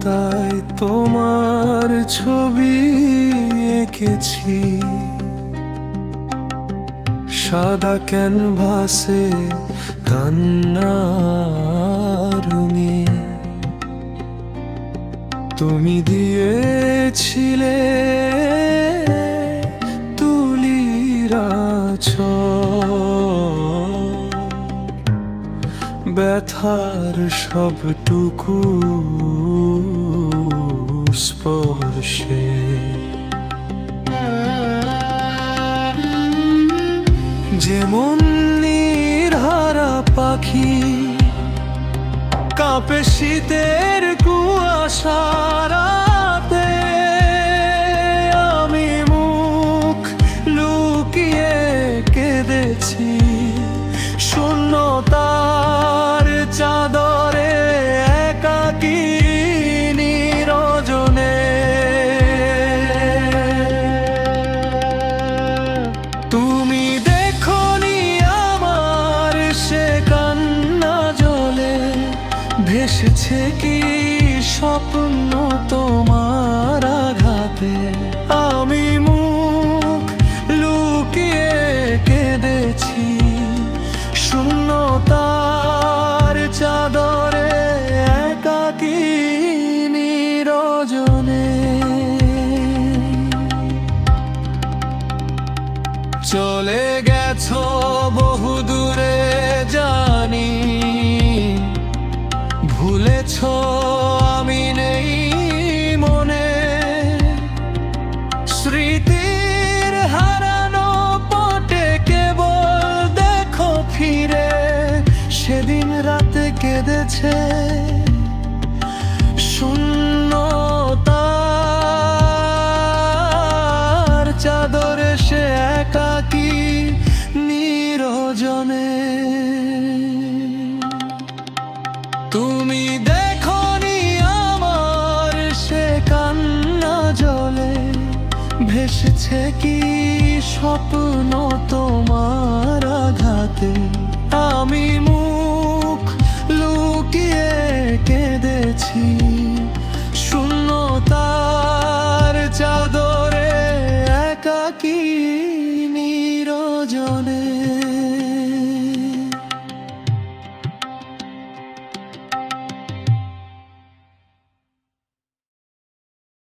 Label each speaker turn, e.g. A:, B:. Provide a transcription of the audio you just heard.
A: খাতায় তোমার ছবি এঁকেছি, সাদা ক্যানভাসে কান্নার রঙে। তুমি দিয়েছিলে তুলিরা ব্যথার সবটুকু স্পর্শে। যেমন নির্হারা পাখি কাঁপে শীতের কুয়াশারাতে, আমি মুখ লুকিয়ে কেঁদেছি শূন্যতার চাদরে একাকী নিরজনে। তুমি দেখোনি আমার সে কান্না জলে, ভেসেছে কি স্বপ্ন তোমার আঘাতে। আমি মুখ লুকিয়ে কেঁদেছি শূন্যতার চাদরে একাকী নিরজনে। চলে গেছো বহু দূরে জানি, ভুলেছো আমি নেই মনে। স্মৃতির হারানো পটে কেবল দেখো ফিরে, সেদিন রাতে কেঁদেছে শূন্যতার চাদরে সে একাকী নিরজনে। তুমি দেখোনি আমার সে কান্না জলে, ভেসেছে কি স্বপ্ন তোমার আঘাতে। আমি মুখ লুকিয়ে কেঁদেছি শূন্যতার চাদরে একাকী নিরজনে।